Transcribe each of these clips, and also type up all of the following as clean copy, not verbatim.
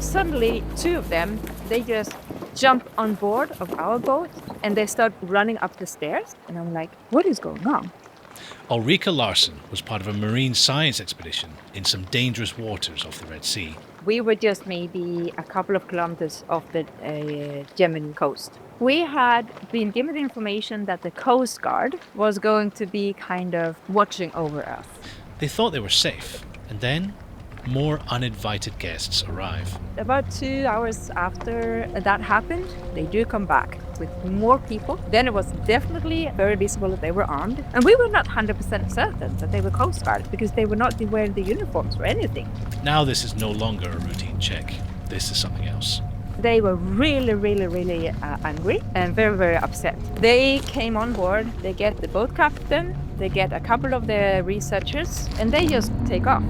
Suddenly, two of them, they just jump on board of our boat and they start running up the stairs. And I'm like, what is going on? Ulrika Larsson was part of a marine science expedition in some dangerous waters off the Red Sea. We were just maybe a couple of kilometers off the Yemeni coast. We had been given the information that the Coast Guard was going to be kind of watching over us. They thought they were safe, and then more uninvited guests arrive. About 2 hours after that happened, they do come back with more people. Then it was definitely very visible that they were armed. And we were not 100% certain that they were Coast Guard because they were not wearing the uniforms or anything. Now this is no longer a routine check. This is something else. They were really angry and very upset. They came on board, they get the boat captain, they get a couple of the researchers, and they just take off.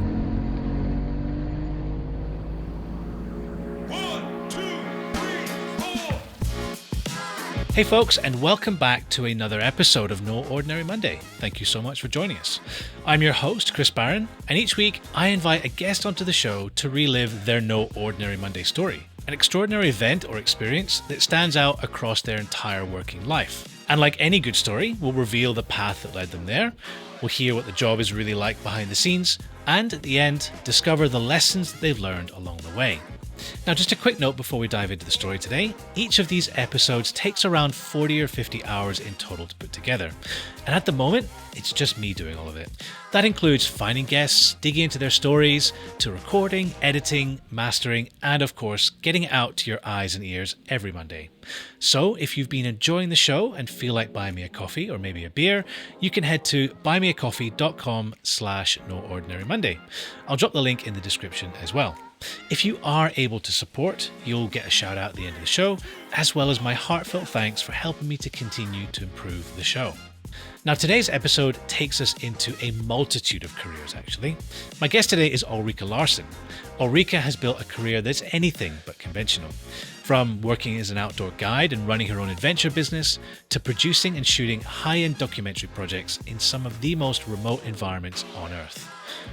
Hey folks, and welcome back to another episode of No Ordinary Monday. Thank you so much for joining us. I'm your host, Chris Barron, and each week I invite a guest onto the show to relive their No Ordinary Monday story, an extraordinary event or experience that stands out across their entire working life. And like any good story, we'll reveal the path that led them there, we'll hear what the job is really like behind the scenes, and at the end, discover the lessons that they've learned along the way. Now, just a quick note before we dive into the story today. Each of these episodes takes around 40 or 50 hours in total to put together. And at the moment, it's just me doing all of it. That includes finding guests, digging into their stories, to recording, editing, mastering, and of course, getting it out to your eyes and ears every Monday. So if you've been enjoying the show and feel like buying me a coffee or maybe a beer, you can head to buymeacoffee.com/noordinarymonday. I'll drop the link in the description as well. If you are able to support, you'll get a shout out at the end of the show, as well as my heartfelt thanks for helping me to continue to improve the show. Now, today's episode takes us into a multitude of careers, actually. My guest today is Ulrika Larsson. Ulrika has built a career that's anything but conventional. From working as an outdoor guide and running her own adventure business, to producing and shooting high-end documentary projects in some of the most remote environments on Earth.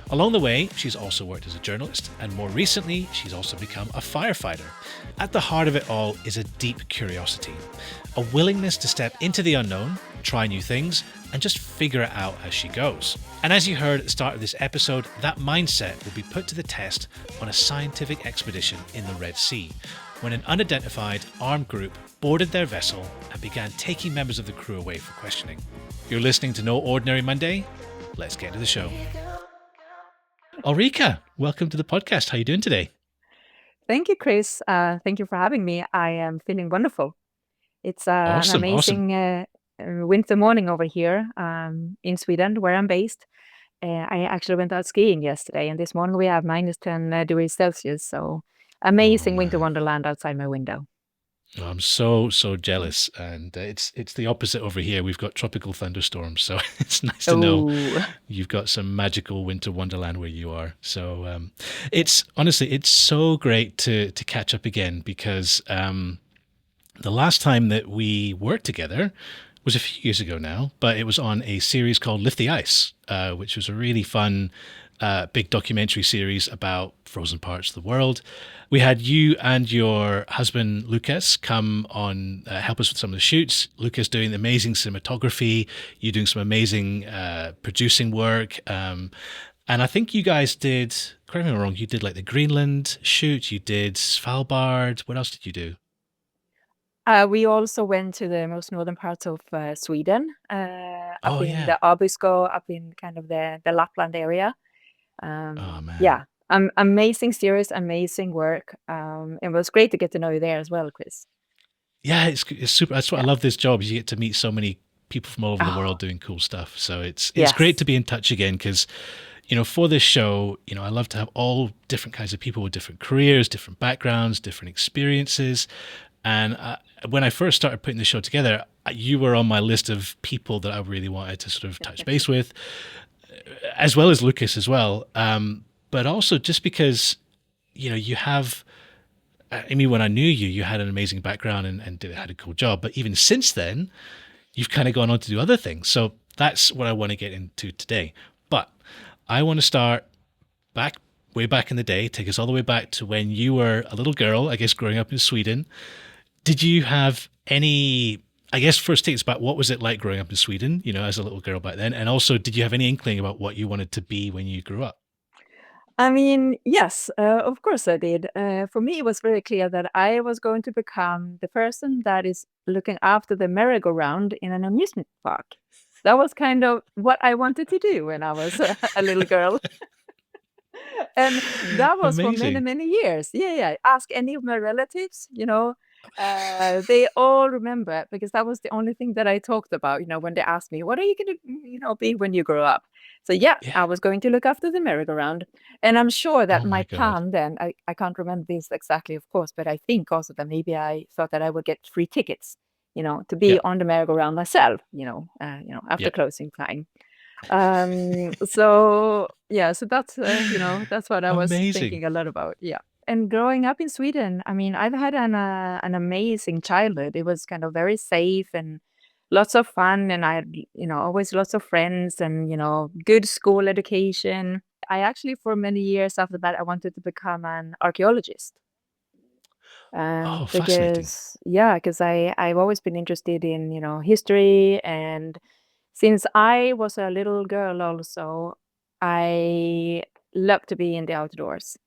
Along the way, she's also worked as a journalist, and more recently, she's also become a firefighter. At the heart of it all is a deep curiosity, a willingness to step into the unknown, try new things, and just figure it out as she goes. And as you heard at the start of this episode, that mindset will be put to the test on a scientific expedition in the Red Sea, when an unidentified armed group boarded their vessel and began taking members of the crew away for questioning. You're listening to No Ordinary Monday. Let's get to the show. Ulrika, welcome to the podcast. How are you doing today? Thank you, Chris. Thank you for having me. I am feeling wonderful. It's an amazing winter morning over here in Sweden, where I'm based. I actually went out skiing yesterday, and this morning we have minus 10 degrees Celsius. So amazing winter wonderland outside my window. I'm so jealous, and it's the opposite over here. We've got tropical thunderstorms, so it's nice to know you've got some magical winter wonderland where you are. So it's so great to catch up again, because the last time that we worked together was a few years ago now, but it was on a series called Lift the Ice, which was a really fun big documentary series about frozen parts of the world. We had you and your husband Lucas come on, help us with some of the shoots. Lucas doing amazing cinematography, you doing some amazing producing work, and I think you guys did, correct me if I'm wrong, you did like the Greenland shoot, you did Svalbard. What else did you do? We also went to the most northern parts of Sweden, up in the Abisko, up in kind of the Lapland area. Oh man. Yeah, amazing series, amazing work. It was great to get to know you there as well, Chris. Yeah, it's super. That's what I love this job. You get to meet so many people from all over the world doing cool stuff. So it's great to be in touch again, because for this show, I love to have all different kinds of people with different careers, different backgrounds, different experiences. And when I first started putting the show together, you were on my list of people that I really wanted to sort of touch base with, as well as Lucas as well. But also just because, you have, when I knew you, you had an amazing background and had a cool job. But even since then, you've kind of gone on to do other things. So that's what I want to get into today. But I want to start back way back in the day, take us all the way back to when you were a little girl, I guess, growing up in Sweden. Did you have any, I guess, first take us back, what was it like growing up in Sweden, as a little girl back then? And also, did you have any inkling about what you wanted to be when you grew up? I mean, yes, of course I did. For me, it was very clear that I was going to become the person that is looking after the merry-go-round in an amusement park. That was kind of what I wanted to do when I was a little girl. And that was for many, Amazing. many years. Yeah, yeah. Ask any of my relatives, they all remember it because that was the only thing that I talked about, when they asked me, what are you going to, be when you grow up? So yeah, Yeah. I was going to look after the merry-go-round. And I'm sure that Oh my my God. plan then, I can't remember this exactly, of course, but I think also that maybe I thought that I would get free tickets, to be Yeah. on the merry-go-round myself, after Yeah. closing time. So yeah, so that's that's what I was Amazing. thinking a lot about. Yeah. And growing up in Sweden, I mean, I've had an amazing childhood. It was kind of very safe and lots of fun, and I had, always lots of friends and, good school education. I actually, for many years after that, I wanted to become an archaeologist. Oh, fascinating. Because yeah, because I've always been interested in, history, and since I was a little girl also, I love to be in the outdoors.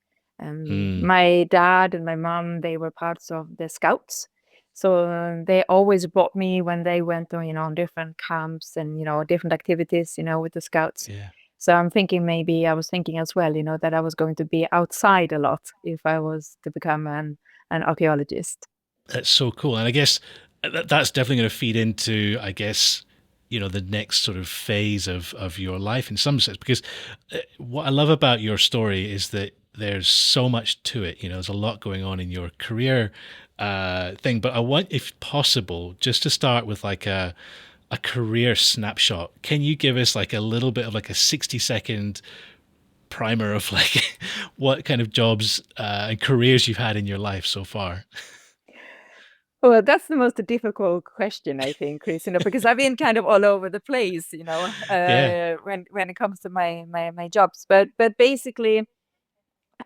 Mm, My dad and my mom, they were parts of the scouts. So they always brought me when they went on, on different camps and, different activities, with the scouts. yeah. So I'm thinking maybe I was thinking as well, that I was going to be outside a lot if I was to become an archaeologist. That's so cool. And I guess that's definitely going to feed into, I guess, the next sort of phase of your life in some sense. Because what I love about your story is that there's so much to it. There's a lot going on in your career thing. But I want, if possible, just to start with like a career snapshot. Can you give us like a little bit of like a 60-second primer of like what kind of jobs and careers you've had in your life so far? Well, that's the most difficult question, I think, Chris, because I've been kind of all over the place, Yeah. when it comes to my jobs. But basically,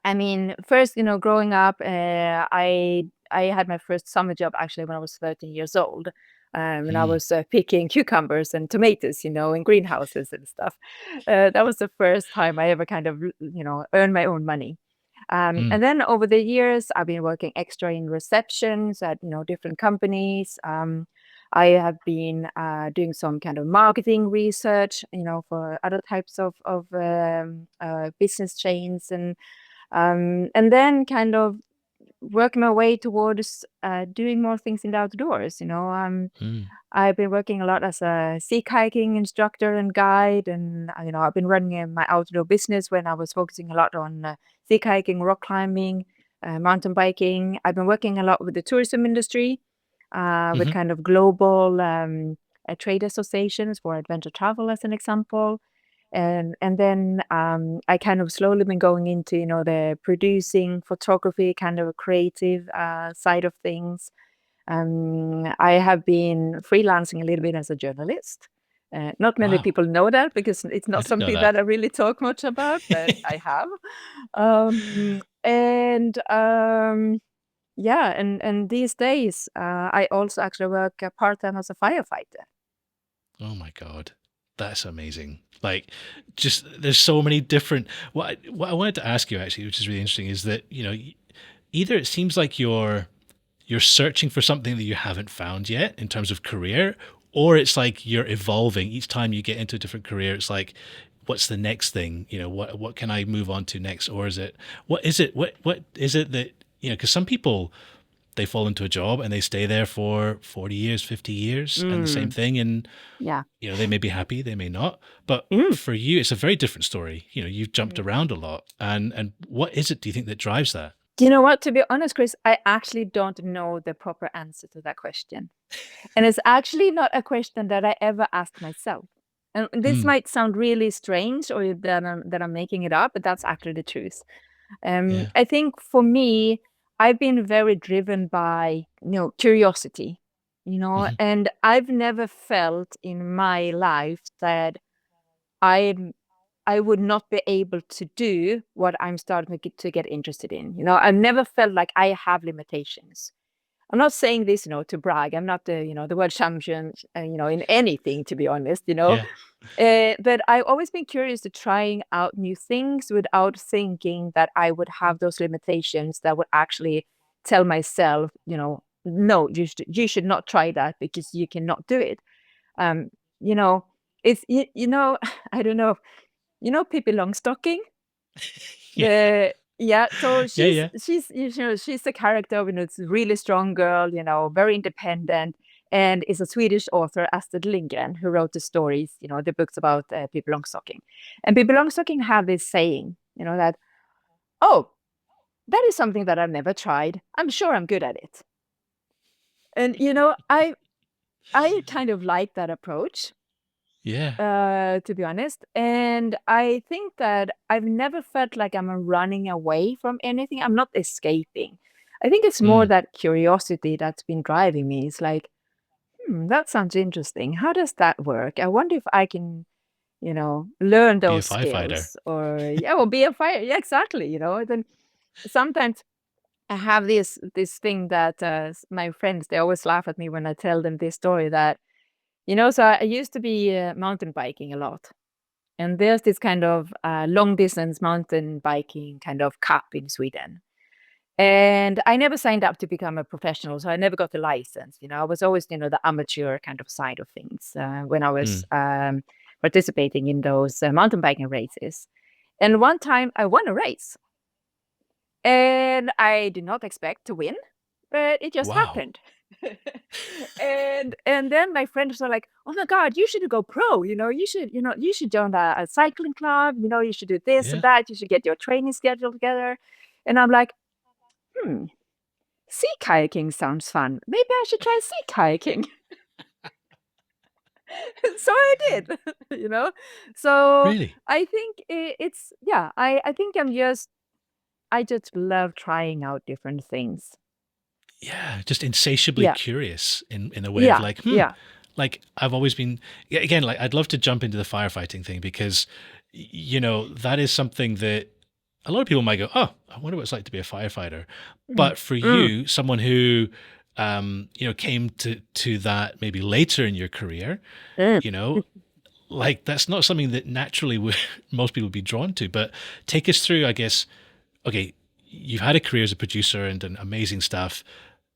I mean, first, growing up, I had my first summer job actually when I was 13 years old. And I Mm, was picking cucumbers and tomatoes, in greenhouses and stuff. That was the first time I ever kind of, earned my own money. mm, And then over the years, I've been working extra in receptions at, different companies. I have been doing some kind of marketing research, for other types of business chains, and then kind of working my way towards doing more things in the outdoors. mm. I've been working a lot as a sea kayaking instructor and guide, and I've been running my outdoor business when I was focusing a lot on sea kayaking, rock climbing, mountain biking. I've been working a lot with the tourism industry, with Hmm. kind of global trade associations for adventure travel, as an example. And then I kind of slowly been going into, the producing photography, kind of a creative side of things. I have been freelancing a little bit as a journalist. Not many Wow. people know that because it's I not didn't know something that. that I really talk much about, but I have. And yeah, and these days I also actually work part-time as a firefighter. Oh my God. That's amazing. Like, just there's so many different. What I wanted to ask you actually, which is really interesting, is that either it seems like you're searching for something that you haven't found yet in terms of career, or it's like you're evolving each time you get into a different career. It's like, what's the next thing? What can I move on to next? Or is it what is it that because some people they fall into a job and they stay there for 40 years, 50 years, and the same Mm, thing, and yeah. they may be happy, they may not. But Mm. for you, it's a very different story. You've jumped Mm. around a lot, and what is it? Do you think that drives that? Do you know what? To be honest, Chris, I actually don't know the proper answer to that question. And it's actually not a question that I ever asked myself. And this Mm, might sound really strange or that I'm making it up, but that's actually the truth. yeah. I think for me, I've been very driven by, curiosity, Hmm. and I've never felt in my life that I'm I would not be able to do what I'm starting to get interested in. I've never felt like I have limitations. I'm not saying this, to brag. I'm not the world champion, in anything, to be honest. Yeah. But I've always been curious to trying out new things without thinking that I would have those limitations that would actually tell myself, no, you should not try that because you cannot do it. Um, you know, it's I don't know. Pippi Longstocking? Yeah. Yeah, so Yeah. she's Yeah. she's she's the character, it's a really strong girl, very independent, and is a Swedish author, Astrid Lindgren, who wrote the stories, the books about Pippi Longstocking. And Pippi Longstocking had this saying, that, oh, that is something that I've never tried. I'm sure I'm good at it. And I kind of like that approach. Yeah. To be honest. And I think that I've never felt like I'm running away from anything. I'm not escaping. I think it's more Mm. that curiosity that's been driving me. It's like, that sounds interesting. How does that work? I wonder if I can, learn Be a those firefighter. skills or, yeah, well, be a fire. Yeah, exactly. Then sometimes I have this thing that my friends, they always laugh at me when I tell them this story that, so I used to be mountain biking a lot. And there's this kind of long distance mountain biking kind of cup in Sweden. And I never signed up to become a professional, so I never got the license. I was always, the amateur kind of side of things when I was Mm. participating in those mountain biking races. And one time I won a race, and I did not expect to win, but it just Wow. happened. And then my friends were like, "Oh my God, you should go pro. You should join a cycling club. You should do this and Yeah. that. You should get your training schedule together." And I'm like, hmm, sea kayaking sounds fun. Maybe I should try sea kayaking. So I did. you know. So Really? I think it's yeah. I think I just love trying out different things. Yeah, just insatiably Yeah, curious in a way of yeah, like, yeah. like I've always been, yeah, again, like I'd love to jump into the firefighting thing because, that is something that a lot of people might go, oh, I wonder what it's like to be a firefighter. Mm, But for mm, you, someone who, came to that maybe later in your career, mm. you know, like that's not something that naturally most people would be drawn to. But take us through, I guess, okay, you've had a career as a producer and done amazing stuff.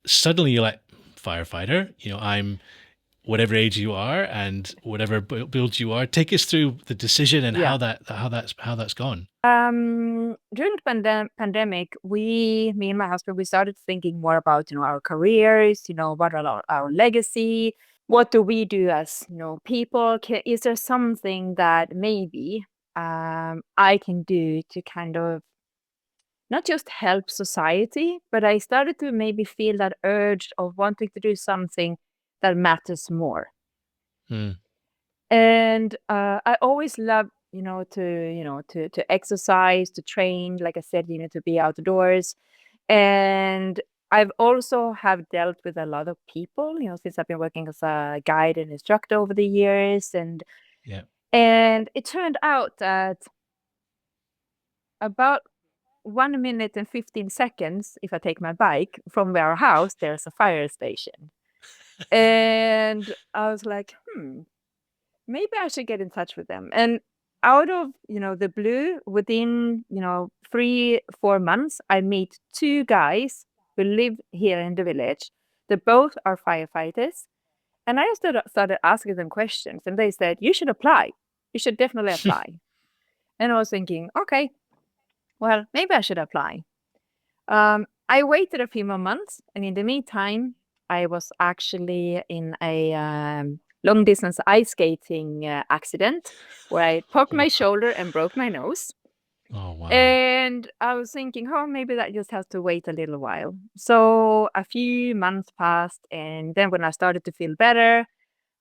Suddenly you're like, firefighter, I'm whatever age you are and whatever build you are. Take us through the decision and Yeah. how that's gone. During the pandemic, me and my husband, we started thinking more about, our careers, what are our legacy? What do we do as, people? Is there something that maybe I can do to kind of not just help society, but I started to maybe feel that urge of wanting to do something that matters more. Hmm. And I always love, to exercise, to train, like I said, to be outdoors. And I've also have dealt with a lot of people, since I've been working as a guide and instructor over the years. And Yeah. and it turned out that about 1 minute and 15 seconds, if I take my bike from our house, there's a fire station. And I was like, maybe I should get in touch with them. And out of, the blue, within, 3-4 months, I meet two guys who live here in the village. They both are firefighters. And I started asking them questions, and they said, you should apply. You should definitely apply. And I was thinking, okay, well, maybe I should apply. I waited a few more months, and in the meantime, I was actually in a long distance ice skating accident where I popped my Wow. shoulder and broke my nose. Oh, wow. And I was thinking, oh, maybe that just has to wait a little while. So a few months passed, and then when I started to feel better,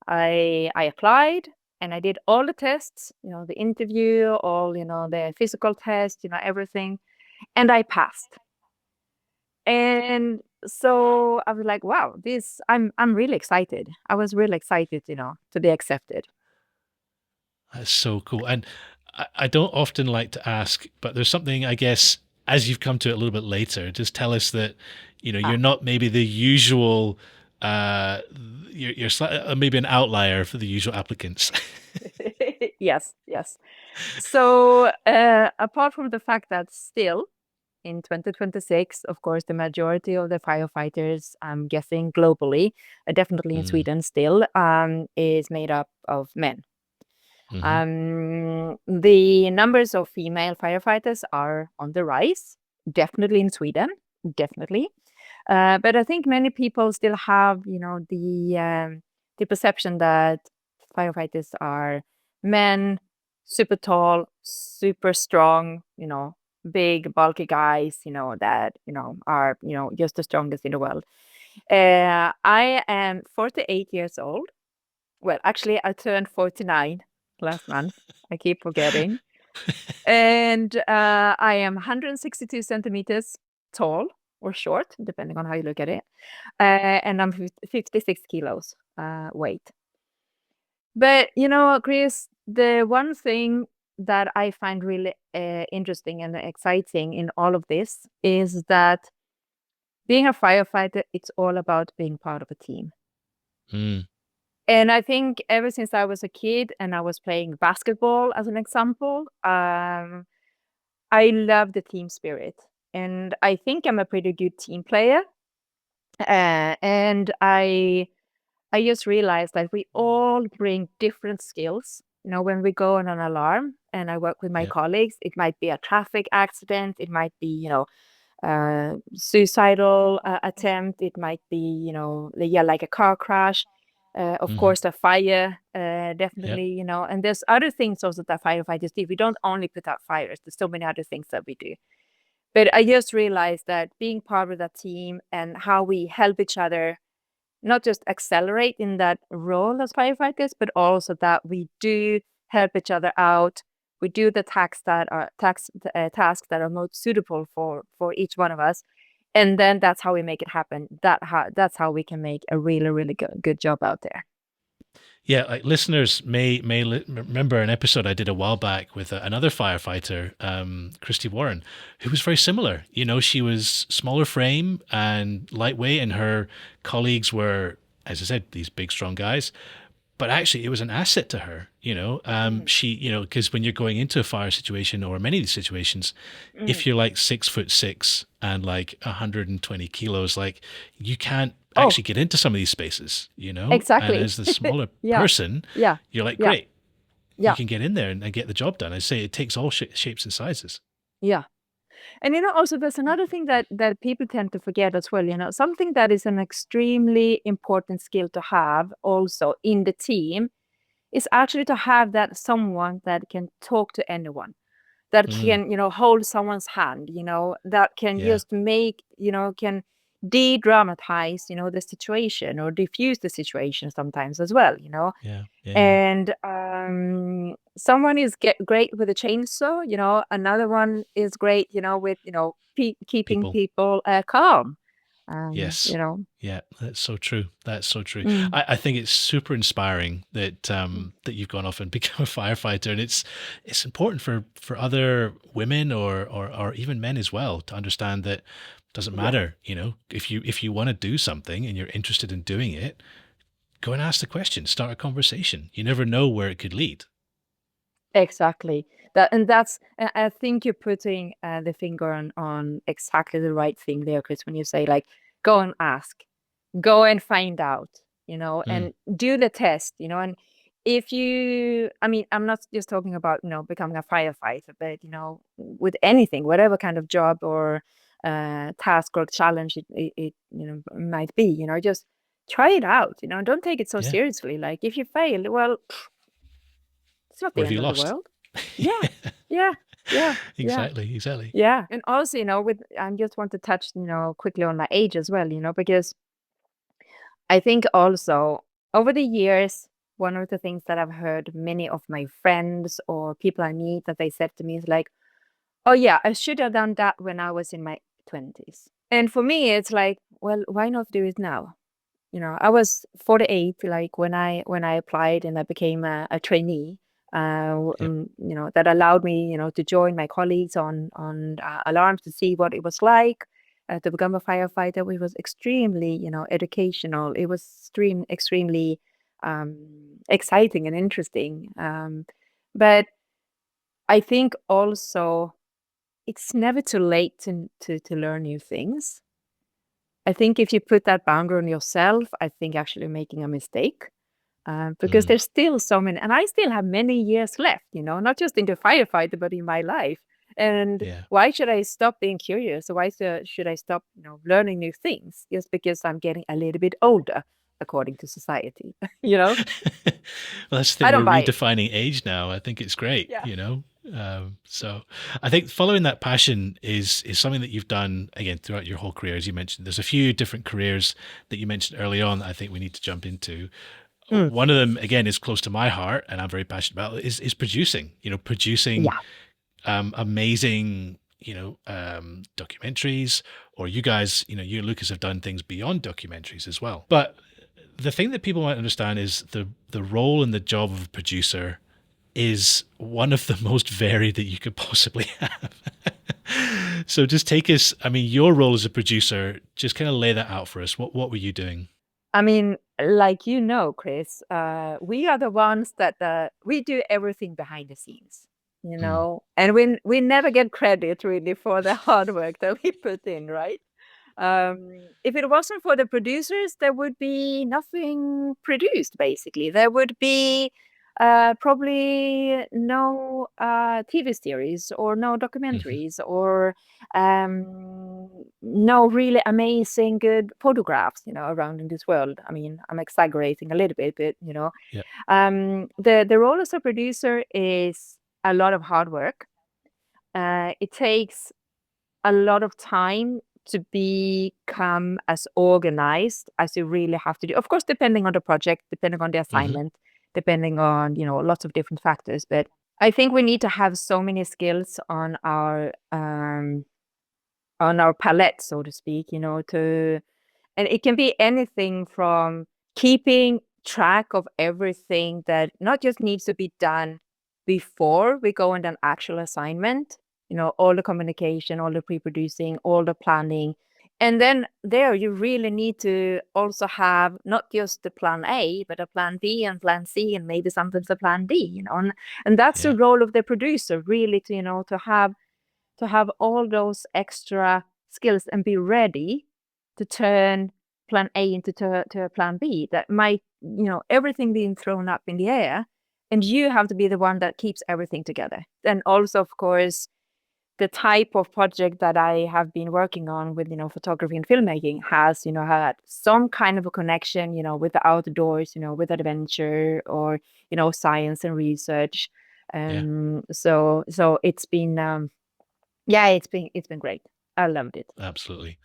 I applied and I did all the tests, the interview, all, the physical test, everything, and I passed. And so I was like, wow, I'm really excited. I was really excited, to be accepted. That's so cool. And I don't often like to ask, but there's something, I guess, as you've come to it a little bit later, just tell us that, you're Ah, not maybe the usual, uh, maybe an outlier for the usual applicants. yes, yes. So apart from the fact that still in 2026, of course, the majority of the firefighters, I'm guessing globally, definitely in Mm, Sweden still, is made up of men. hmm. The numbers of female firefighters are on the rise, definitely in Sweden, definitely. But I think many people still have, the perception that firefighters are men, super tall, super strong, big, bulky guys, that, are, just the strongest in the world. I am 48 years old. Well, actually, I turned 49 last month. I keep forgetting. And I am 162 centimeters tall or short, depending on how you look at it. And I'm 56 kilos weight. But, Chris, the one thing that I find really interesting and exciting in all of this is that being a firefighter, it's all about being part of a team. Mm, And I think ever since I was a kid and I was playing basketball, as an example, I love the team spirit. And I think I'm a pretty good team player. And I just realized that we all bring different skills. When we go on an alarm and I work with my yeah. colleagues, it might be a traffic accident, it might be, suicidal attempt, it might be, yeah, like a car crash. Of Hmm. course, a fire, Yeah. definitely, and there's other things also that firefighters do. We don't only put out fires, there's so many other things that we do. But I just realized that being part of that team and how we help each other not just accelerate in that role as firefighters, but also that we do help each other out. We do the tasks that are most suitable for each one of us, and then that's how we make it happen. That's how we can make a really really good job out there. Yeah, like listeners may remember an episode I did a while back with another firefighter, Christy Warren, who was very similar. She was smaller frame and lightweight, and her colleagues were, as I said, these big, strong guys. But actually, it was an asset to her. Mm, She, because when you're going into a fire situation or many of these situations, mm. if you're like 6'6" and like 120 kilos, like you can't Oh, actually get into some of these spaces, And exactly. as the smaller Yeah, person, yeah, you're like, yeah, great, you yeah, can get in there and get the job done. I say it takes all shapes and sizes. yeah. And also there's another thing that people tend to forget as well. Something that is an extremely important skill to have also in the team is actually to have that someone that can talk to anyone, that Mm, can, hold someone's hand, that can yeah, just make, can de-dramatize, the situation or diffuse the situation sometimes as well, yeah, yeah, yeah. and someone is great with a chainsaw, another one is great, with, keeping People. people calm, Yes. Yeah, that's so true. That's so true. Mm, I think it's super inspiring that that you've gone off and become a firefighter, and it's important for other women or even men as well to understand that it doesn't yeah. matter. If you want to do something and you're interested in doing it, go and ask the question, start a conversation. You never know where it could lead. Exactly. I think you're putting the finger on exactly the right thing there, Chris, when you say like, go and ask, go and find out, Mm, and do the test, and if you, I mean, I'm not just talking about, becoming a firefighter, but, with anything, whatever kind of job or task or challenge it might be, just try it out, don't take it so yeah. seriously. Like if you fail, well, it's not What the have end you of the lost? world. Yeah, yeah, yeah, yeah, Exactly. Exactly. yeah. And also, with I just want to touch, quickly on my age as well, because I think also over the years, one of the things that I've heard many of my friends or people I meet that they said to me is like, "Oh yeah, I should have done that when I was in my 20s." And for me, it's like, well, why not do it now? I was 48, like when I applied and I became a trainee. Yeah. That allowed me, to join my colleagues on alarms to see what it was like to become a firefighter. It was extremely, educational. It was extremely exciting and interesting. But I think also it's never too late to learn new things. I think if you put that boundary on yourself, I think actually making a mistake. Because Mm, there's still so many, and I still have many years left, not just in the firefighter, but in my life. And yeah. why should I stop being curious? Why should I stop, learning new things just because I'm getting a little bit older, according to society? Well, that's the I thing. don't We're buy it. redefining age now. I think it's great, Yeah. So I think following that passion is something that you've done again throughout your whole career, as you mentioned. There's a few different careers that you mentioned early on that I think we need to jump into. Mm. One of them, again, is close to my heart, and I'm very passionate about, is producing. Producing Yeah. amazing, documentaries, or you guys, you and Lucas have done things beyond documentaries as well. But the thing that people might understand is the role and the job of a producer is one of the most varied that you could possibly have. So just take us, I mean, your role as a producer, just kind of lay that out for us. What were you doing? I mean, like Chris, we are the ones that we do everything behind the scenes, Mm. and we never get credit really for the hard work that we put in, right? If it wasn't for the producers, there would be nothing produced, basically. There would be probably no TV series or no Hmm. documentaries or no really amazing, good photographs, around in this world. I mean, I'm exaggerating a little bit, but, Yeah. the role as a producer is a lot of hard work. It takes a lot of time to become as organized as you really have to do. Of course, depending on the project, depending on the Hmm. assignment, depending on, lots of different factors. But I think we need to have so many skills on our palette, so to speak, and it can be anything from keeping track of everything that not just needs to be done before we go on an actual assignment, all the communication, all the pre-producing, all the planning. And then there you really need to also have not just the plan A, but a plan B and plan C and maybe sometimes a plan D, and that's the Yeah. role of the producer, really, to have all those extra skills and be ready to turn plan A to a plan B that might, everything being thrown up in the air. And you have to be the one that keeps everything together. And also, of course, the type of project that I have been working on with, photography and filmmaking has, had some kind of a connection, with the outdoors, with adventure or, science and research. Yeah. So it's been, yeah, it's been great. I loved it. Absolutely.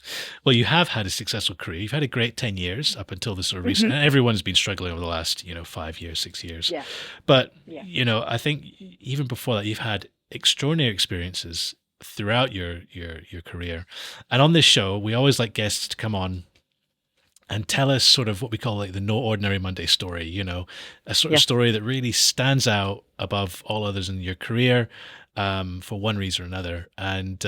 Well, you have had a successful career. You've had a great 10 years up until the sort of recent, Hmm. and everyone's been struggling over the last, 5 years, 6 years. Yeah, But, yeah, I think even before that, you've had extraordinary experiences throughout your career. And on this show, we always like guests to come on and tell us sort of what we call like the no ordinary Monday story, a sort of yeah. story that really stands out above all others in your career, for one reason or another. And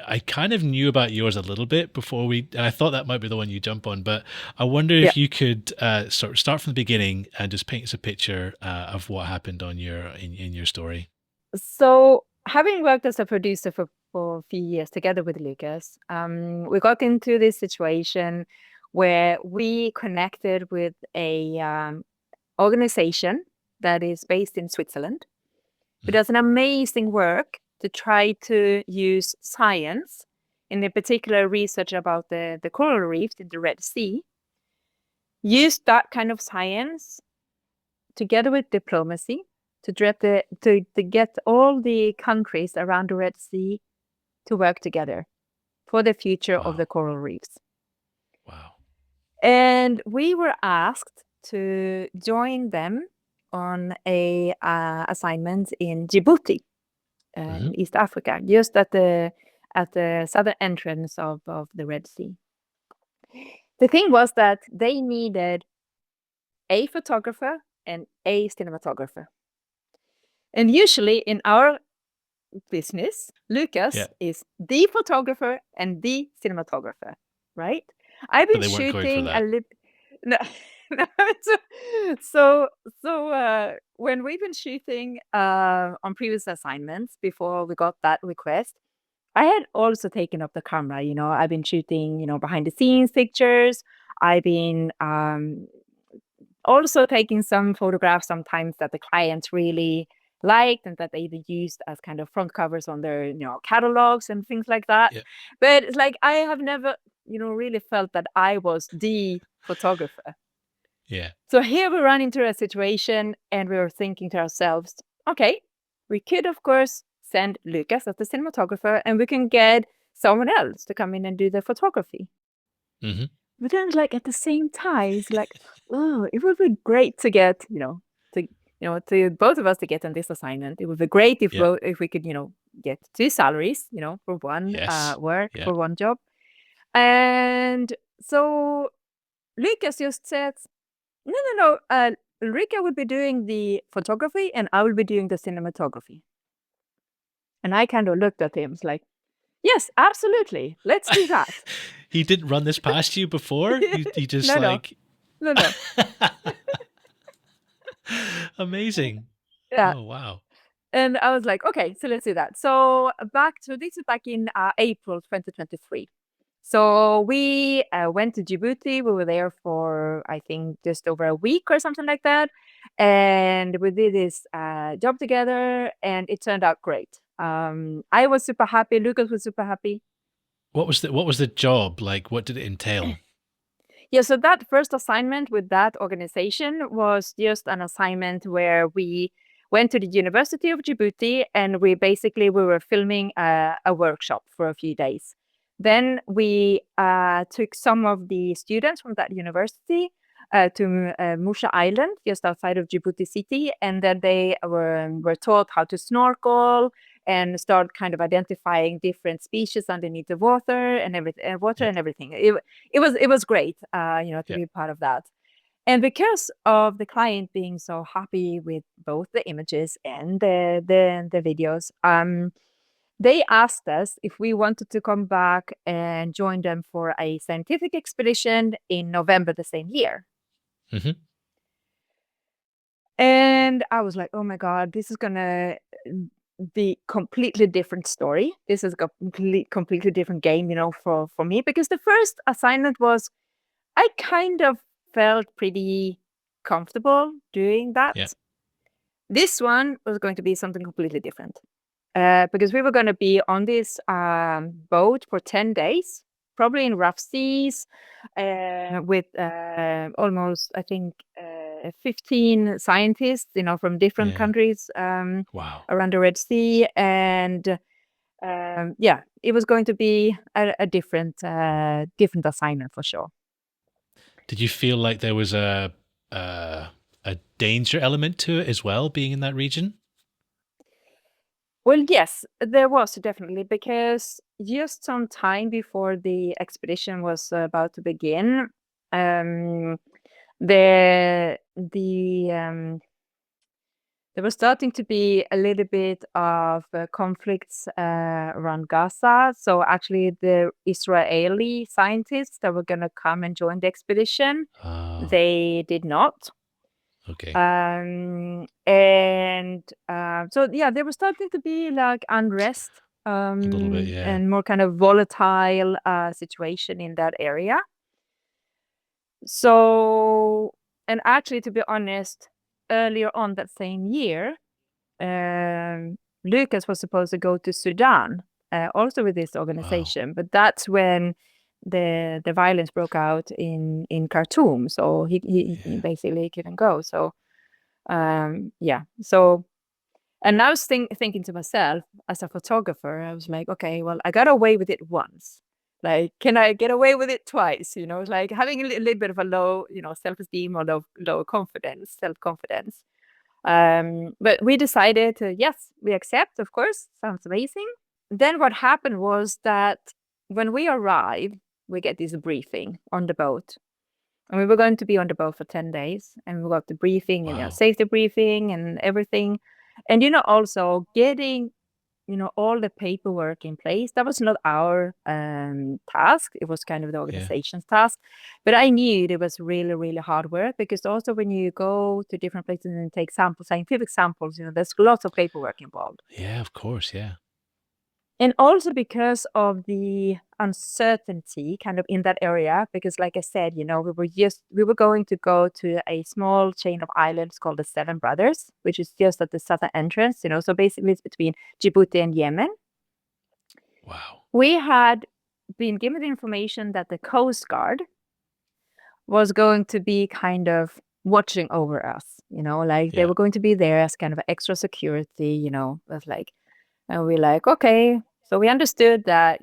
I kind of knew about yours a little bit before and I thought that might be the one you jump on, but I wonder Yeah. if you could sort of start from the beginning and just paint us a picture of what happened in your story. So having worked as a producer for a few years together with Lucas, we got into this situation where we connected with a organization that is based in Switzerland, who Mhm. does an amazing work to try to use science, in the particular research about the coral reefs in the Red Sea, use that kind of science together with diplomacy to get all the countries around the Red Sea to work together for the future of the Wow. coral reefs. Wow. And we were asked to join them on a assignment in Djibouti, Hmm. East Africa, just at the southern entrance of the Red Sea. The thing was that they needed a photographer and a cinematographer. And usually in our business, Yeah. Lucas is the photographer and the cinematographer, right? I've But been they weren't going for shooting a that. little. No, no, so when we've been shooting on previous assignments before we got that request, I had also taken up the camera. I've been shooting, behind the scenes pictures. I've been also taking some photographs sometimes that the clients really liked and that they either used as kind of front covers on their catalogs and things like that. Yeah. But it's like I have never really felt that I was the photographer. Yeah. So here we run into a situation and we were thinking to ourselves, okay, we could of course send Lucas as the cinematographer and we can get someone else to come in and do the photography. Mm-hmm. But then, like, at the same time, it's like, oh, it would be great to get, to both of us to get on this assignment. It would be great if Yeah. we could, get two salaries, for one Yes. work, Yeah. for one job. And so Lucas just said, no, no, no. Ulrika will be doing the photography and I will be doing the cinematography. And I kind of looked at him, like, yes, absolutely. Let's do that. He didn't run this past you before? He just No, no, like no, no. amazing. Yeah. Oh wow. And I was like, okay, so let's do that. So this is back in April 2023. So we went to Djibouti. We were there for, I think, just over a week or something like that. And we did this job together and it turned out great. I was super happy. Lucas was super happy. What was the job? Like what did it entail? Yeah, so that first assignment with that organization was just an assignment where we went to the University of Djibouti and we were filming a workshop for a few days. Then we took some of the students from that university to Musha Island, just outside of Djibouti city, and then they were taught how to snorkel and start kind of identifying different species underneath the water and Yeah. everything. It was great, to Yeah. be part of that. And because of the client being so happy with both the images and the videos, they asked us if we wanted to come back and join them for a scientific expedition in November the same year. Mm-hmm. And I was like, oh my God, this is gonna be completely different story. This is a completely different game, for me, because the first assignment was I kind of felt pretty comfortable doing that. Yeah. This one was going to be something completely different. Because we were going to be on this boat for 10 days, probably in rough seas, with almost, I think, 15 scientists, from different Yeah. countries Wow. around the Red Sea. And yeah, it was going to be a different assignment for sure. Did you feel like there was a danger element to it as well, being in that region? Well, yes, there was definitely, because just some time before the expedition was about to begin, um, there was starting to be a little bit of conflicts around Gaza. So actually, the Israeli scientists that were going to come and join the expedition, Oh, they did not. okay. And so yeah, there was starting to be like unrest A little bit, yeah. and more kind of volatile situation in that area. So, and actually, to be honest, earlier on that same year, Lucas was supposed to go to Sudan, also with this Wow. organization, but that's when the violence broke out in Khartoum. So he Yeah. basically couldn't go. So yeah. So, and I was thinking to myself as a photographer, I was like, okay, well, I got away with it once. Like, can I get away with it twice? It's like having a little bit of a low, self-esteem or low confidence, self-confidence. But we decided to, yes, we accept, of course, sounds amazing. Then what happened was that when we arrived, we get this briefing on the boat. And we were going to be on the boat for 10 days, and we got the briefing and Wow. safety briefing and everything. And, also getting, all the paperwork in place, that was not our task. It was kind of the Yeah. organization's task. But I knew it was really, really hard work, because also when you go to different places and take samples, scientific samples, there's lots of paperwork involved. Yeah, of course. Yeah. And also because of the uncertainty kind of in that area, because like I said, we were going to go to a small chain of islands called the Seven Brothers, which is just at the southern entrance, so basically it's between Djibouti and Yemen. Wow. We had been given the information that the Coast Guard was going to be kind of watching over us, like they Yeah. were going to be there as kind of extra security, with like. And we're like, okay. So we understood that,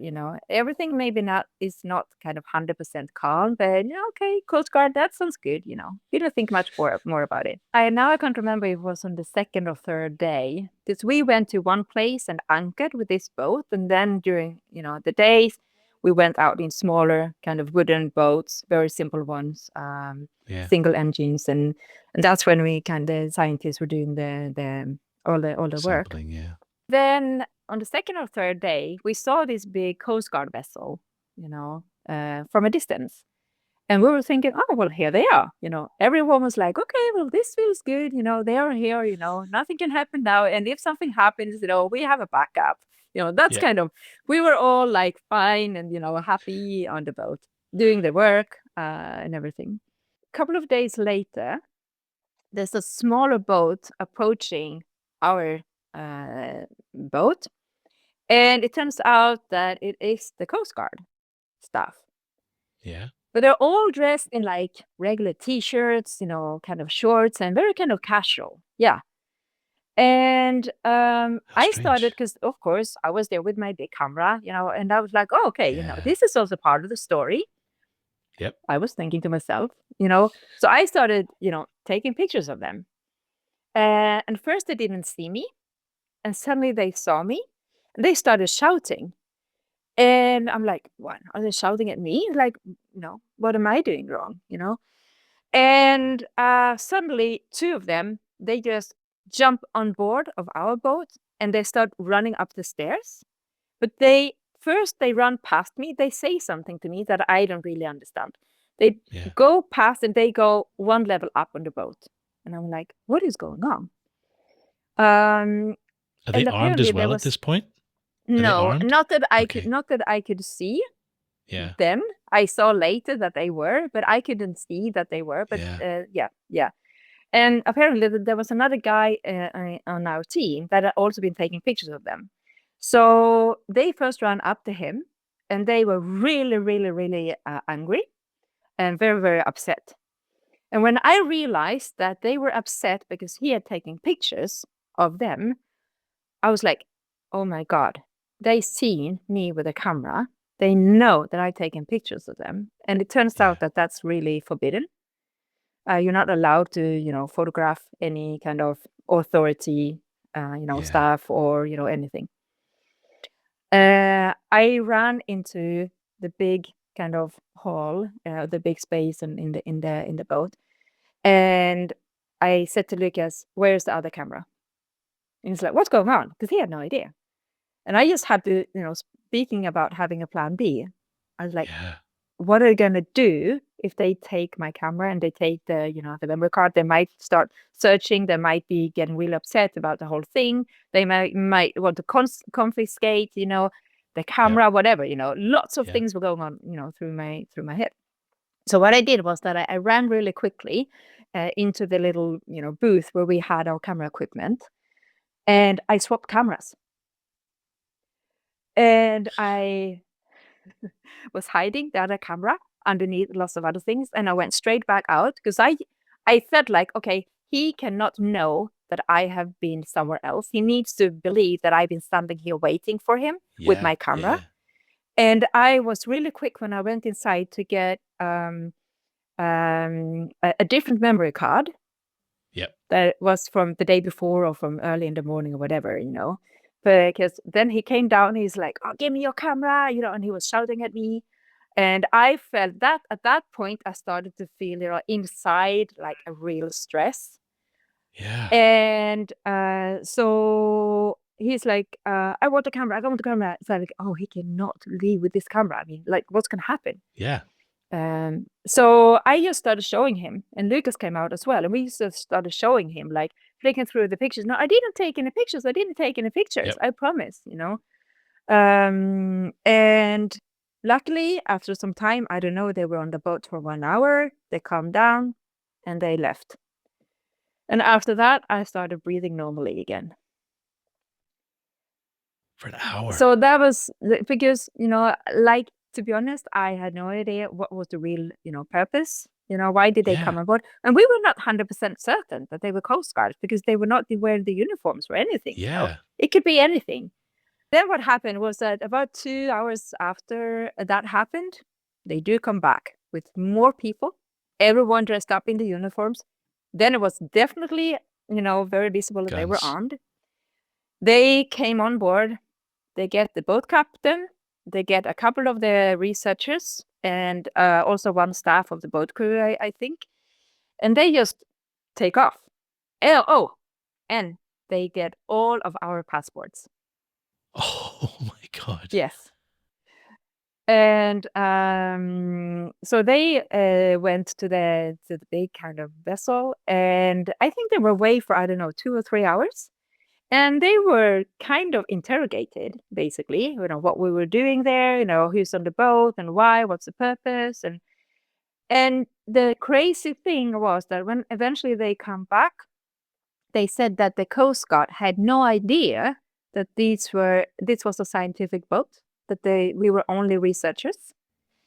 everything maybe not is not kind of 100% calm, but okay, Coast Guard, that sounds good, We didn't think much more about it. I can't remember if it was on the second or third day, because we went to one place and anchored with this boat, and then during, the days, we went out in smaller kind of wooden boats, very simple ones, Yeah. single engines, and that's when the scientists were doing the all the work. Sampling. Yeah. Then on the second or third day, we saw this big Coast Guard vessel, from a distance. And we were thinking, oh, well, here they are. Everyone was like, okay, well, this feels good. They are here, nothing can happen now. And if something happens, we have a backup. That's Yeah. kind of, we were all like fine and, happy on the boat, doing the work and everything. A couple of days later, there's a smaller boat approaching our boat. And it turns out that it is the Coast Guard staff. Yeah. But they're all dressed in like regular t-shirts, kind of shorts and very kind of casual. Yeah. And How I started, strange. because of course I was there with my big camera, and I was like, oh, okay, Yeah. this is also part of the story. Yep. I was thinking to myself, so I started, taking pictures of them. And first they didn't see me, and suddenly they saw me, and they started shouting. And I'm like, what? Are they shouting at me? Like, what am I doing wrong? And suddenly, two of them, they just jump on board of our boat and they start running up the stairs. But they run past me. They say something to me that I don't really understand. They Yeah. go past and they go one level up on the boat. And I'm like, what is going on? Um, Are they and armed apparently as there well at was this point? Are they no, armed? Okay. not that I could see Yeah. them. I saw later that they were, but I couldn't see that they were. But Yeah. yeah, yeah. And apparently there was another guy on our team that had also been taking pictures of them. So they first ran up to him, and they were really, really, really angry and very, very upset. And when I realized that they were upset because he had taken pictures of them, I was like, oh my God, they seen me with a camera. They know that I've taken pictures of them. And it turns Yeah. out that that's really forbidden. You're not allowed to, photograph any kind of authority, Yeah. staff or, anything. I ran into the big kind of hall, the big space in the boat. And I said to Lucas, where's the other camera? And he's like, what's going on? Because he had no idea. And I just had to, speaking about having a plan B, I was like, Yeah. what are they going to do if they take my camera and they take the memory card? They might start searching. They might be getting really upset about the whole thing. They might want to confiscate, the Yep. camera, whatever, lots of Yeah. things were going on, through my head. So what I did was that I ran really quickly into the little, booth where we had our camera equipment, and I swapped cameras. And I was hiding the other camera underneath lots of other things, and I went straight back out because I felt like, okay, he cannot know that I have been somewhere else. He needs to believe that I've been standing here waiting for him with Yeah. my camera. Yeah. And I was really quick when I went inside to get a different memory card Yep. that was from the day before or from early in the morning or whatever. Because then he came down, he's like, oh, give me your camera, and he was shouting at me. And I felt that at that point, I started to feel, inside like a real stress. Yeah. And so he's like, I want the camera, I want the camera. So I'm like, oh, he cannot leave with this camera. I mean, like, what's gonna happen? Yeah. So I just started showing him, and Lucas came out as well, and we just started showing him, like, flicking through the pictures. No, I didn't take any pictures. I didn't take any pictures. Yep. I promise, you know. And luckily, after some time, I don't know, they were on the boat for 1 hour. They calmed down, and they left. And after that, I started breathing normally again. For an hour. So that was because, you know, like, to be honest, I had no idea what was the real, you know, purpose. You know, why did they come Yeah. on board? And we were not 100% certain that they were Coast Guards because they were not wearing the uniforms or anything, you know. Yeah. It could be anything. Then what happened was that about 2 hours after that happened, they do come back with more people, everyone dressed up in the uniforms. Then it was definitely, you know, very visible that they were Guns. armed. They came on board. They get the boat captain. They get a couple of the researchers and also one staff of the boat crew, I think. And they just take off. Oh, and they get all of our passports. Oh my God. Yes. And so they went to the big kind of vessel, and I think they were away for, I don't know, 2 or 3 hours. And they were kind of interrogated, basically, you know, what we were doing there, you know, who's on the boat and why, what's the purpose. And the crazy thing was that when eventually they come back, they said that the Coast Guard had no idea that this was a scientific boat, that we were only researchers.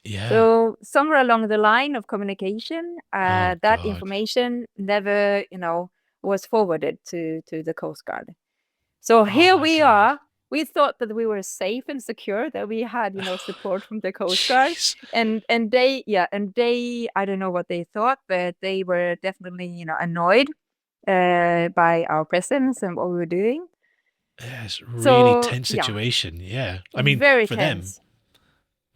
Yeah. So somewhere along the line of communication, Oh that God. information never, you know, was forwarded to the Coast Guard. So Oh here my we God. are. We thought that we were safe and secure, that we had, you know, support from the Coast Guard. Jeez. And they, yeah, and they, I don't know what they thought, but they were definitely, you know, annoyed by our presence and what we were doing. Yeah, it's a really So tense yeah, situation. Yeah. I mean, very tense.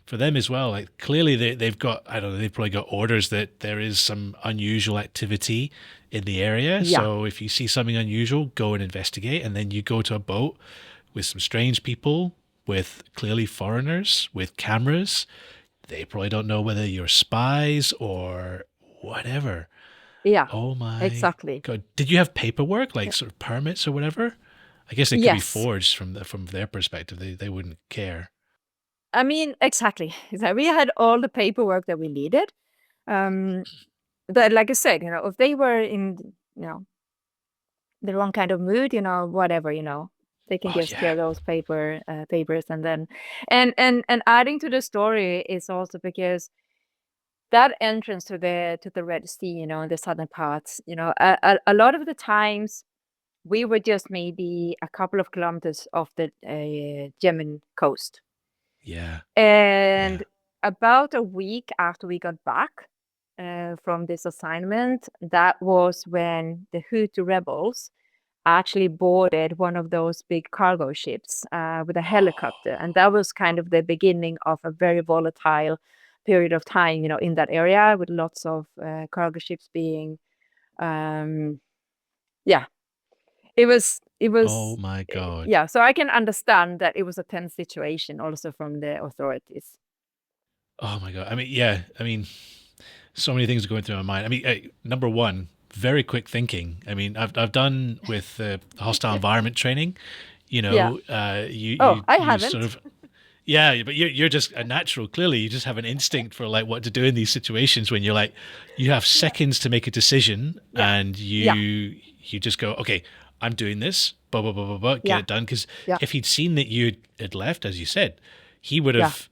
for them as well, like clearly they've got, I don't know, they've probably got orders that there is some unusual activity in the area. Yeah, So if you see something unusual, go and investigate. And then you go to a boat with some strange people, with clearly foreigners, with cameras. They probably don't know whether you're spies or whatever. yeah, Oh my exactly. God. Did you have paperwork, like Yeah. sort of permits or whatever? I guess it could be Yes. forged from their perspective. They wouldn't care. I mean, exactly. We had all the paperwork that we needed. Um, that, like I said, you know, if they were in, you know, the wrong kind of mood, you know, whatever, you know, they can Oh just yeah. clear those papers, and then, and adding to the story is also because that entrance to the Red Sea, you know, in the southern parts, you know, a lot of the times we were just maybe a couple of kilometers off the Yemen coast. Yeah. Yeah. And about a week after we got back from this assignment, that was when the Hutu rebels actually boarded one of those big cargo ships with a helicopter. Oh, And that was kind of the beginning of a very volatile period of time, you know, in that area, with lots of cargo ships being, um, yeah, it oh was, my God. yeah. So I can understand that it was a tense situation also from the authorities. Oh my God. I mean, yeah. I mean, so many things are going through my mind. I mean, number one, very quick thinking. I mean, I've done with hostile environment training. You Yeah. know, Oh, I you sort haven't. of, yeah, but you're just a natural. Clearly, you just have an instinct for like what to do in these situations when you're like, you have Yeah. seconds to make a decision, Yeah. and Yeah. you just go, okay, I'm doing this, blah blah blah blah blah, get Yeah. it done. Because Yeah. if he'd seen that you had left, as you said, he would Yeah. have,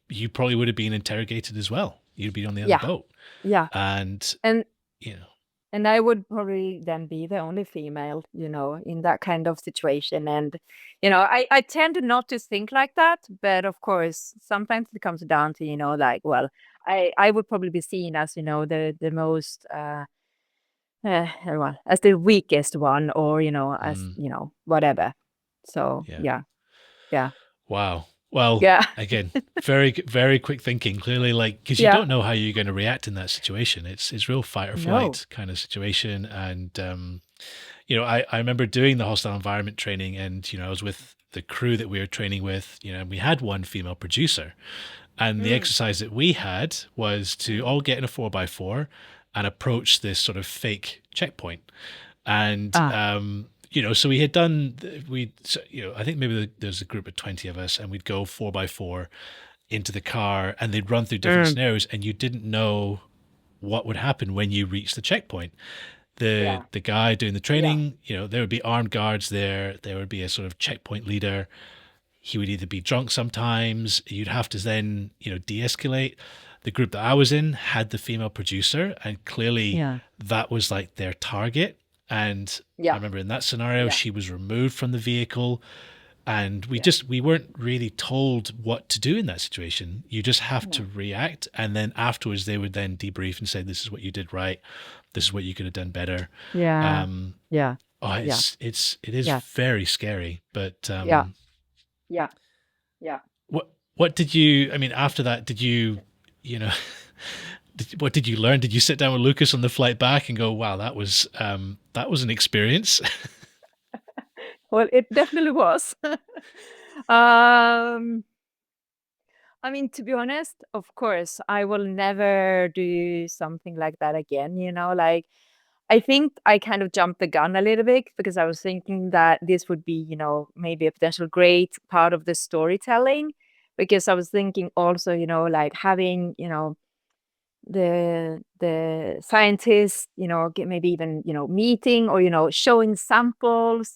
you probably would have been interrogated as well. You'd be on the other Yeah. boat, Yeah. and And you know, and I would probably then be the only female, you know, in that kind of situation. And, you know, I tend to not to think like that, but of course, sometimes it comes down to, you know, like, well, I would probably be seen as, you know, the most well, as the weakest one, or, you know, as, mm, you know, whatever. So yeah. yeah. Yeah. Wow. Well, Yeah. again, very quick thinking. Clearly, like because you Yeah. don't know how you're going to react in that situation. It's real fight or No. flight kind of situation, and I remember doing the hostile environment training, and I was with the crew that we were training with, and we had one female producer. And the Mm, exercise that we had was to mm. all get in a 4x4 and approach this sort of fake checkpoint. And Ah, so we had done I think maybe there's a group of 20 of us, and we'd go 4x4 into the car, and they'd run through different mm, scenarios, and you didn't know what would happen when you reached the checkpoint. The yeah, guy doing the yeah, training, there would be armed guards there. There would be a sort of checkpoint leader. He would either be drunk sometimes. You'd have to then, de-escalate. The group that I was in had the female producer, and clearly yeah, that was like their target. And I yeah, remember in that scenario, yeah, she was removed from the vehicle, and we yeah, just we weren't really told what to do in that situation. You just have to no, react, and then afterwards they would then debrief and say, "This is what you did right. This is what you could have done better." yeah, Um, yeah, oh, yeah, it is yeah, very scary. But yeah, yeah, yeah. what did you? I mean, after that, did you know? What did you learn? Did you sit down with Lucas on the flight back and go, "Wow, that was an experience"? Well, it definitely was. Um, I mean, to be honest, of course, I will never do something like that again, like I think I kind of jumped the gun a little bit because I was thinking that this would be, maybe a potential great part of the storytelling because I was thinking also, like having, the scientists, maybe even, meeting or, showing samples,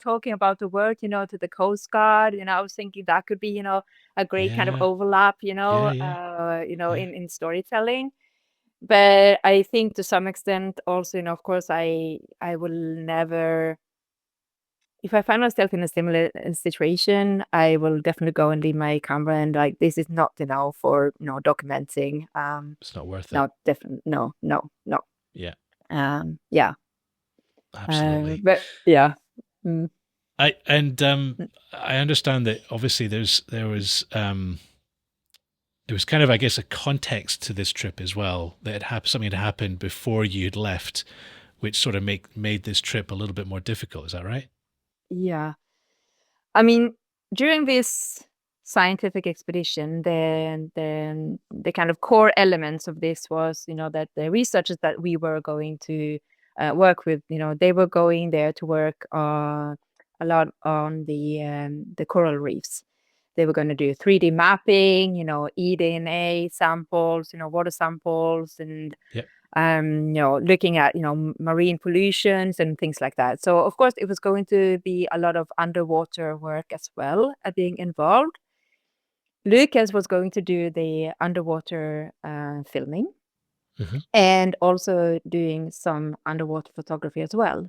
talking about the work, to the Coast Guard. I was thinking that could be, a great kind of Yeah, overlap, yeah, yeah, yeah. in storytelling. But I think to some extent also, of course, I will never, if I find myself in a similar situation, I will definitely go and leave my camera and like this is not, for documenting. It's not worth it. No, definitely no, no, no. Yeah, Yeah. absolutely. But yeah. Mm, I and mm, I understand that obviously there was kind of, I guess, a context to this trip as well, that something had happened before you'd left, which sort of made this trip a little bit more difficult. Is that right? yeah. I mean, during this scientific expedition, the kind of core elements of this was, that the researchers that we were going to work with, they were going there to work a lot on the coral reefs. They were going to do 3D mapping, eDNA samples, water samples, and Yep. looking at, marine pollutions and things like that. So of course it was going to be a lot of underwater work as well being involved. Lucas was going to do the underwater filming Hmm. and also doing some underwater photography as well.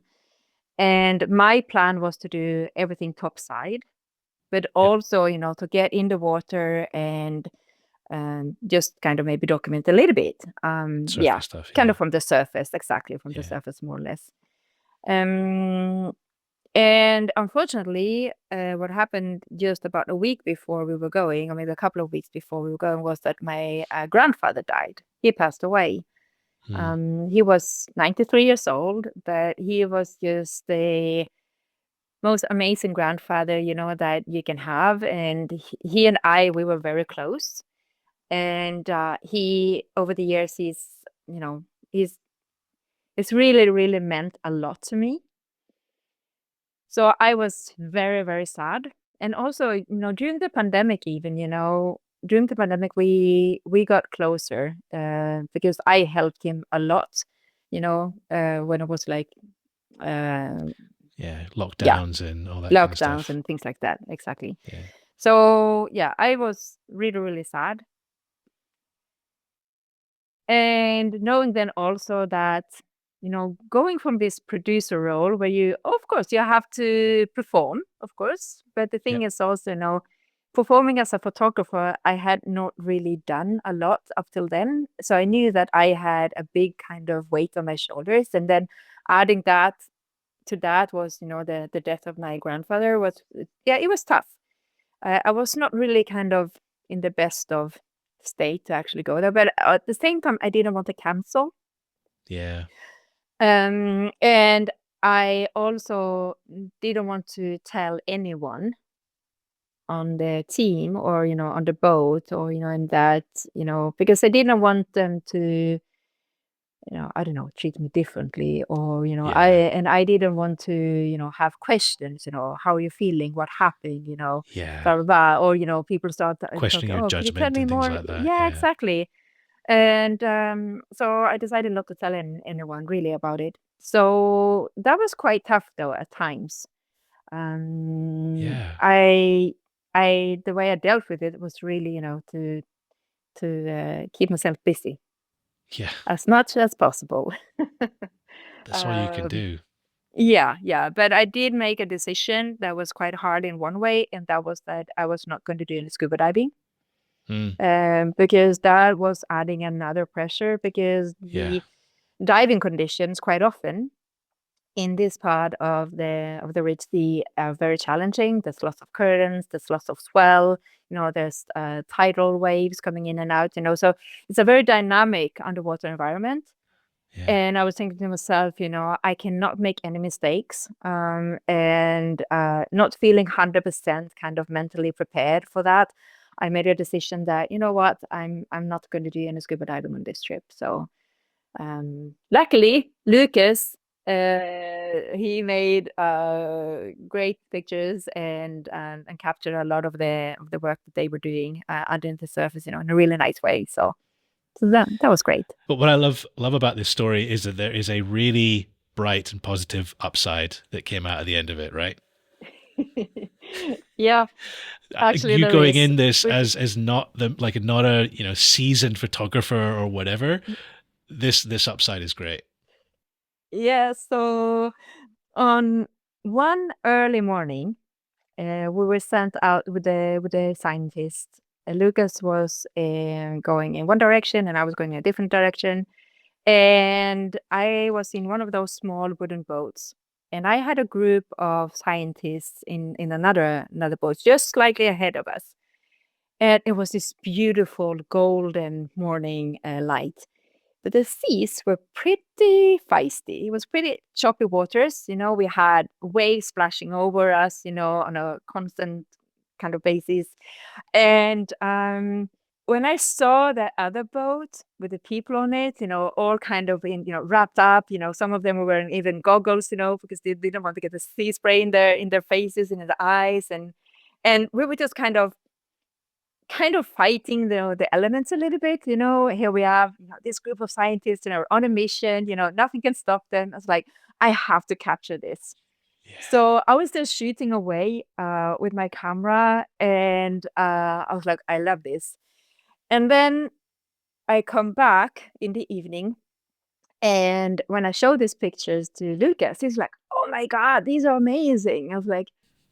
And my plan was to do everything topside, but Yep. also, to get in the water and just kind of maybe document a little bit. Yeah, Surface stuff. kind Yeah. of from the surface, exactly from the Yeah. surface, more or less. Um, and unfortunately, what happened just about a week before we were going, or maybe a couple of weeks before we were going, was that my grandfather died. He passed away. Hmm. He was 93 years old, but he was just the most amazing grandfather, that you can have. And he and I, we were very close. And he, over the years, you know, he's it's really, really meant a lot to me. So I was very, very sad. And also, during the pandemic, even, during the pandemic, we got closer because I helped him a lot, when it was like, uh, Yeah. yeah, Lockdowns and all that kind of lockdowns stuff. and things like that. Exactly. Yeah. So yeah, I was really, really sad. And knowing then also that, going from this producer role where you, of course, you have to perform, of course, but the thing Yep. is also, performing as a photographer, I had not really done a lot up till then. So I knew that I had a big kind of weight on my shoulders. And then adding that to that was, the death of my grandfather was, yeah, it was tough. I was not really kind of in the best of state to actually go there, but at the same time, I didn't want to cancel. Yeah. And I also didn't want to tell anyone on the team or, on the boat or, in that, because I didn't want them to, I don't know, treat me differently or, Yeah. I didn't want to, have questions, how are you feeling? What happened? Yeah. Blah, blah, blah. Or, people start Questioning talking, your oh, could you tell judgment me and things more? like that. Yeah, Yeah. exactly. And so I decided not to tell anyone really about it. So that was quite tough though at times. Um, Yeah. I the way I dealt with it was really, to keep myself busy Yeah. as much as possible. That's all you can Um, do. yeah, yeah. But I did make a decision that was quite hard in one way, and that was that I was not going to do any scuba diving. Mm. Because that was adding another pressure because Yeah. the diving conditions quite often in this part of the Red Sea are very challenging. There's lots of currents, there's lots of swell, there's tidal waves coming in and out, so it's a very dynamic underwater environment. Yeah. And I was thinking to myself, I cannot make any mistakes, and not feeling 100% kind of mentally prepared for that. I made a decision that, you know what, I'm not going to do any scuba diving on this trip. So luckily, Lucas, he made great pictures and captured a lot of the work that they were doing underneath the surface, in a really nice way. So that was great. But what I love about this story is that there is a really bright and positive upside that came out at the end of it, right? Yeah, actually You there going is. in this Which as not the like not a seasoned photographer or whatever. This upside is great. yeah, so on one early morning, we were sent out with the scientists. Lucas was going in one direction, and I was going in a different direction. And I was in one of those small wooden boats. And I had a group of scientists in another boat, just slightly ahead of us. And it was this beautiful golden morning light. But the seas were pretty feisty. It was pretty choppy waters. We had waves splashing over us, on a constant kind of basis. And when I saw that other boat with the people on it, all kind of in, wrapped up, some of them were wearing even goggles, because they didn't want to get the sea spray in their faces and in the eyes, and we were just kind of fighting the elements a little bit. Here we have, this group of scientists, on a mission. Nothing can stop them. I was like, I have to capture this. Yeah. So I was just shooting away with my camera, and I was like, I love this. And then I come back in the evening, and when I show these pictures to Lucas, he's like, "Oh my God, these are amazing!" I was like,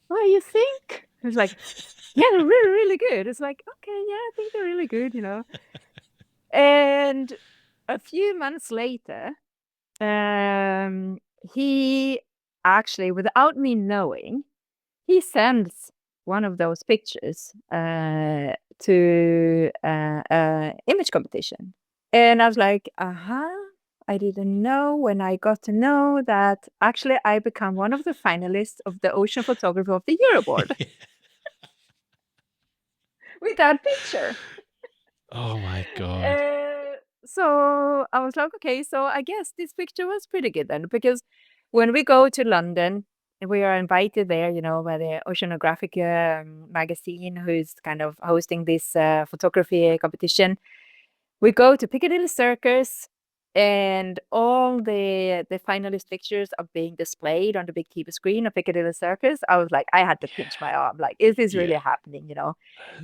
"What do you think?" He was like, "Yeah, they're really, really good." It's like, okay, yeah, I think they're really good. And a few months later, um, he actually, without me knowing, he sends one of those pictures to image competition. And I was like, uh-huh. I didn't know when I got to know that actually I become one of the finalists of the Ocean Photographer of the Year award with that picture. Oh my god. Uh, so I was like, okay, so I guess this picture was pretty good then, because when we go to London, we are invited there, by the Oceanographic magazine, who's kind of hosting this photography competition. We go to Piccadilly Circus, and all the finalist pictures are being displayed on the big TV screen of Piccadilly Circus. I was like, I had to pinch my arm, like, is this Yeah. really happening? It's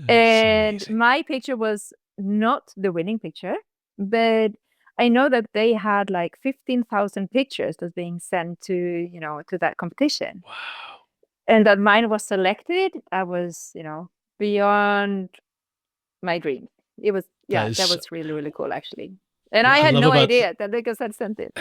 And amazing. my picture was not the winning picture, but I know that they had like 15,000 pictures that's being sent to that competition. Wow. And that mine was selected. I was, beyond my dream. It was, That yeah, that is was really, really cool actually. And what I I had love no about idea that Lucas had sent it.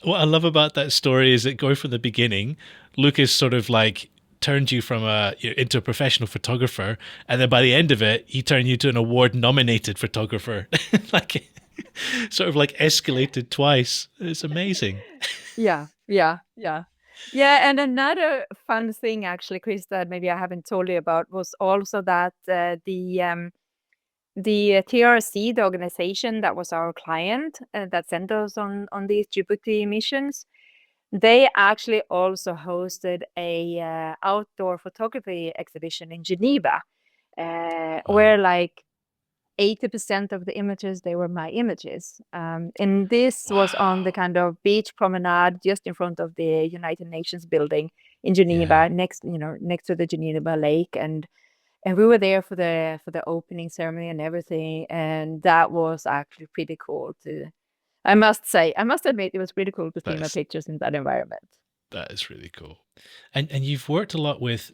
what I love about that story is that going from the beginning, Lucas sort of like turned you from into a professional photographer, and then by the end of it, he turned you to an award nominated photographer. Like sort of like escalated twice. It's amazing. Yeah, yeah, yeah. Yeah, and another fun thing actually, Chris, that maybe I haven't told you about was also that the TRC, the organization that was our client that sent us on these Djibouti missions, they actually also hosted a outdoor photography exhibition in Geneva, where Wow. like 80% of the images, they were my images. And this was on the Wow. kind of beach promenade just in front of the United Nations building in Yeah. Geneva, next to the Geneva Lake. And we were there for the opening ceremony and everything. And that was actually pretty cool to, I must admit, it was pretty cool to see That my is pictures in that environment. that is really cool. And you've worked a lot with,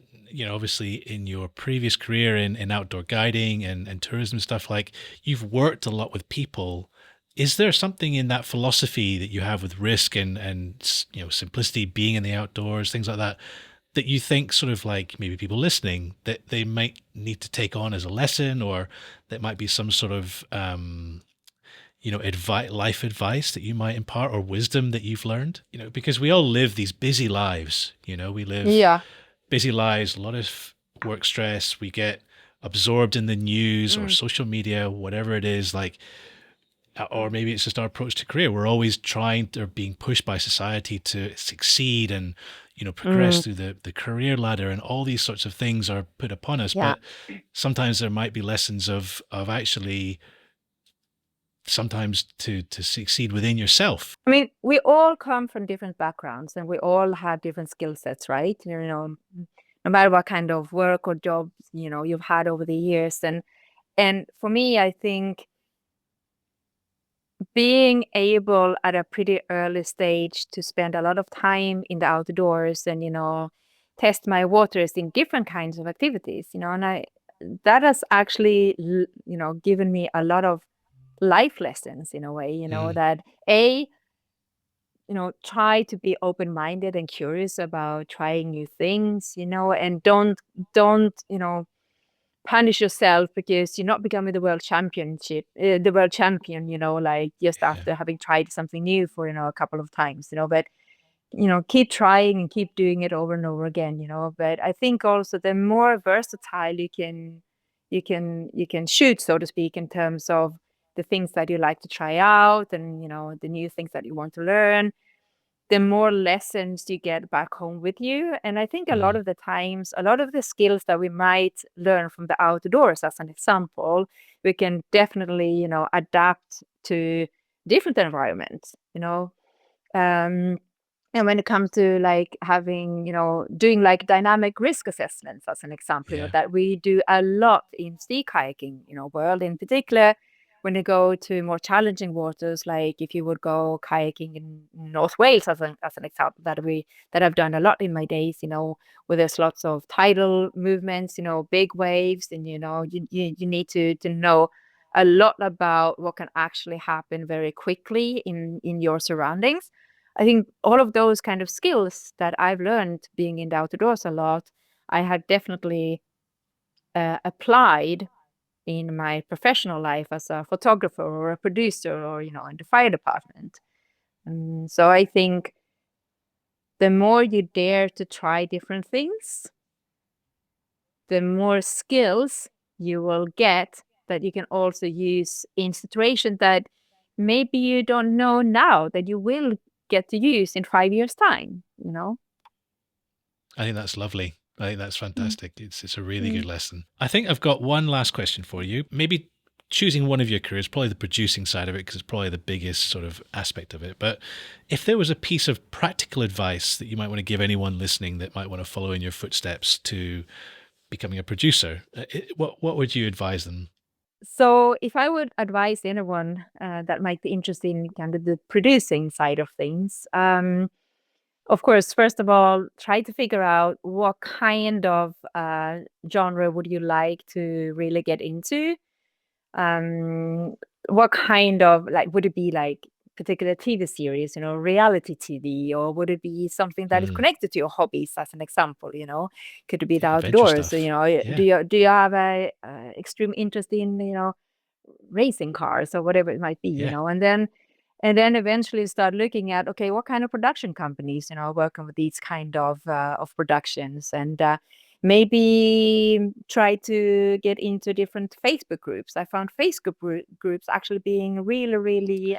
obviously in your previous career in outdoor guiding and tourism stuff, like you've worked a lot with people. Is there something in that philosophy that you have with risk and simplicity, being in the outdoors, things like that, that you think sort of like maybe people listening that they might need to take on as a lesson, or that might be some sort of life advice that you might impart or wisdom that you've learned? Because we all live these busy lives. We live Yeah. busy lives, a lot of work stress. We get absorbed in the news or Mm, social media, whatever it is, like, or maybe it's just our approach to career. We're always trying or being pushed by society to succeed and, progress mm, through the career ladder, and all these sorts of things are put upon us. yeah. But sometimes there might be lessons of actually sometimes to succeed within yourself. I mean, we all come from different backgrounds and we all have different skill sets, right? No matter what kind of work or jobs, you've had over the years. And for me, I think being able at a pretty early stage to spend a lot of time in the outdoors and, test my waters in different kinds of activities, and that has actually, given me a lot of life lessons in a way, Mm, that try to be open-minded and curious about trying new things, and don't, punish yourself because you're not becoming the world champion, like just yeah. after having tried something new for, a couple of times, but keep trying and keep doing it over and over again, but I think also the more versatile you can shoot, so to speak, in terms of the things that you like to try out and, the new things that you want to learn, the more lessons you get back home with you. And I think a lot Mm, of the times, a lot of the skills that we might learn from the outdoors, as an example, we can definitely, adapt to different environments, Um, and when it comes to like having, doing like dynamic risk assessments, as an example, yeah. that we do a lot in sea kayaking, world in particular, when you go to more challenging waters, like if you would go kayaking in North Wales, as an example, that I've done a lot in my days, where there's lots of tidal movements, big waves, and you need to know a lot about what can actually happen very quickly in your surroundings. I think all of those kind of skills that I've learned being in the outdoors a lot, I had definitely applied in my professional life as a photographer or a producer or, in the fire department. So I think the more you dare to try different things, the more skills you will get that you can also use in situations that maybe you don't know now that you will get to use in 5 years' time. I think that's lovely. I think that's Mm, fantastic. It's a really good mm. lesson. I think I've got one last question for you. Maybe choosing one of your careers, probably the producing side of it, because it's probably the biggest sort of aspect of it. But if there was a piece of practical advice that you might want to give anyone listening that might want to follow in your footsteps to becoming a producer, what would you advise them? So if I would advise anyone that might be interested in kind of the producing side of things, of course, first of all, try to figure out what kind of genre would you like to really get into. Um, what kind of, like, would it be like particular TV series, reality TV, or would it be something that is Mm, connected to your hobbies, as an example, could it be the yeah, adventure outdoors? So, stuff. do Yeah. you have a extreme interest in, racing cars or whatever it might be, Yeah. and then And then eventually start looking at, okay, what kind of production companies, are working with these kind of productions, and maybe try to get into different Facebook groups. I found Facebook groups actually being really, really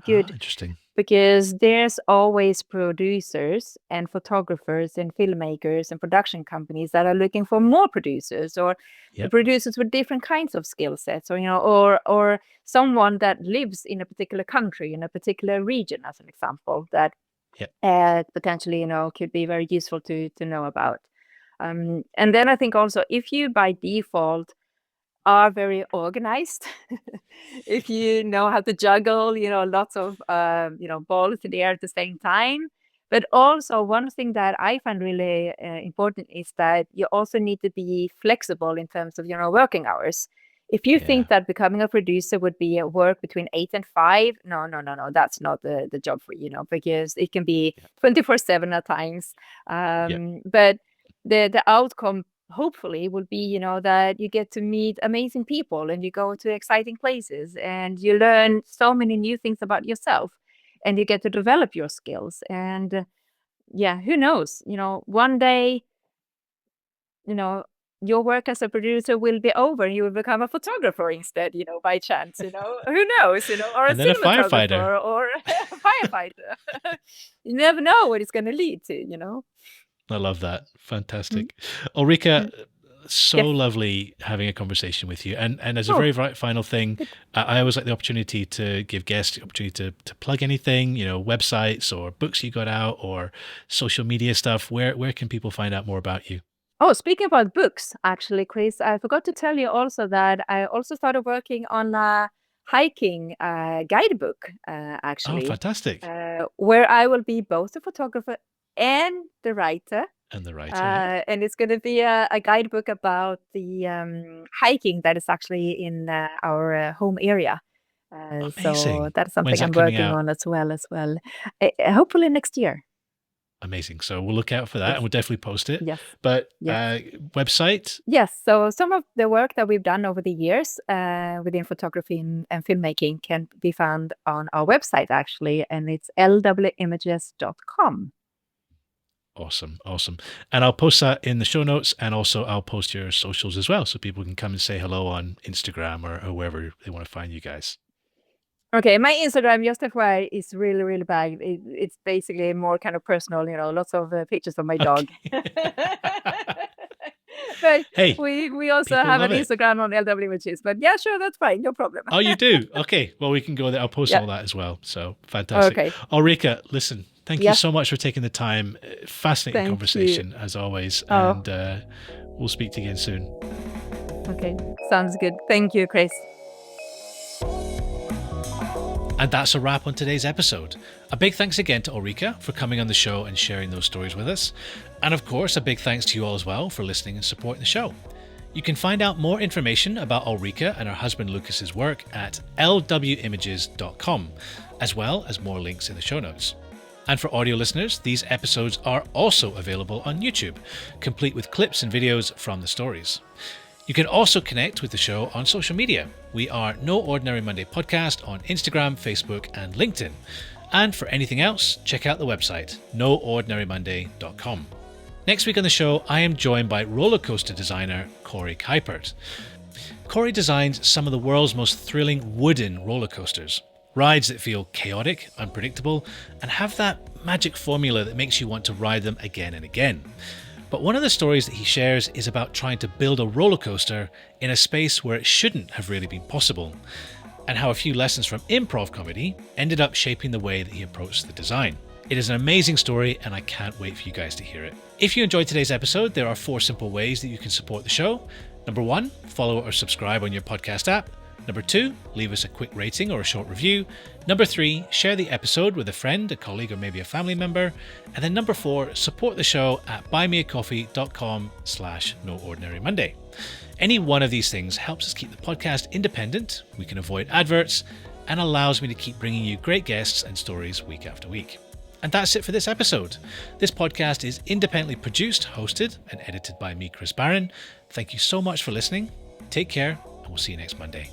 good, Interesting. because there's always producers and photographers and filmmakers and production companies that are looking for more producers, or Yep. producers with different kinds of skill sets, or someone that lives in a particular country, in a particular region, as an example, that Yep. potentially, could be very useful to know about. And then I think also, if you by default are very organized, if you know how to juggle, lots of, balls in the air at the same time. But also, one thing that I find really important is that you also need to be flexible in terms of, working hours. If you Yeah. think that becoming a producer would be at work between 8 and 5, no, that's not the job for you, because it can be 24/7 at times. But the outcome hopefully will be, that you get to meet amazing people, and you go to exciting places, and you learn so many new things about yourself, and you get to develop your skills. And yeah, who knows, one day, you know your work as a producer will be over, and you will become a photographer instead, by chance, who knows, or a And then a firefighter. cinematographer, or a firefighter. You never know what it's going to lead to. I love that. Mm, Fantastic. Ulrika, mm. so Yes. lovely having a conversation with you. And as a Oh, very final thing, good. I always like the opportunity to give guests the opportunity to plug anything, websites or books you got out or social media stuff. Where can people find out more about you? Oh, speaking about books, actually, Chris, I forgot to tell you also that I also started working on a hiking guidebook, Oh, actually, fantastic. where I will be both the photographer and the writer. And the writer, yeah. And it's going to be a guidebook about the hiking that is actually in our home area. So Amazing. that's When's something that I'm coming working out? on as well. Hopefully next year. Amazing. So we'll look out for that and Yes, we'll definitely post it. yes, But yes. website? Yes, so some of the work that we've done over the years within photography and filmmaking can be found on our website, actually, and it's lwimages.com. Awesome. Awesome. And I'll post that in the show notes, and also I'll post your socials as well so people can come and say hello on Instagram or wherever they want to find you guys. Okay, my Instagram, just FYI, is really, really bad. It's basically more kind of personal, lots of pictures of my dog. Okay. But Hey, we also people have love an it. Instagram on LW Images. But yeah, sure, that's fine, no problem. Oh, you do? Okay. Well, we can go there. I'll post Yeah, all that as well. So fantastic. okay. Ulrika, listen, thank you Yes, so much for taking the time. Fascinating thank you. conversation as always. Oh, And we'll speak to you again soon. okay. Sounds good. Thank you, Chris. And that's a wrap on today's episode. A big thanks again to Ulrika for coming on the show and sharing those stories with us. And of course, a big thanks to you all as well for listening and supporting the show. You can find out more information about Ulrika and her husband Lucas's work at lwimages.com, as well as more links in the show notes. And for audio listeners, these episodes are also available on YouTube, complete with clips and videos from the stories. You can also connect with the show on social media. We are No Ordinary Monday Podcast on Instagram, Facebook, and LinkedIn. And for anything else, check out the website, noordinarymonday.com. Next week on the show, I am joined by roller coaster designer Corey Kuipert. Corey designs some of the world's most thrilling wooden roller coasters, rides that feel chaotic, unpredictable, and have that magic formula that makes you want to ride them again and again. But one of the stories that he shares is about trying to build a roller coaster in a space where it shouldn't have really been possible, and how a few lessons from improv comedy ended up shaping the way that he approached the design. It is an amazing story, and I can't wait for you guys to hear it. If you enjoyed today's episode, there are 4 simple ways that you can support the show. Number 1, follow or subscribe on your podcast app. Number 2, leave us a quick rating or a short review. Number 3, share the episode with a friend, a colleague, or maybe a family member. And then number 4, support the show at buymeacoffee.com/noordinarymonday. Any one of these things helps us keep the podcast independent, we can avoid adverts, and allows me to keep bringing you great guests and stories week after week. And that's it for this episode. This podcast is independently produced, hosted, and edited by me, Chris Barron. Thank you so much for listening. Take care, and we'll see you next Monday.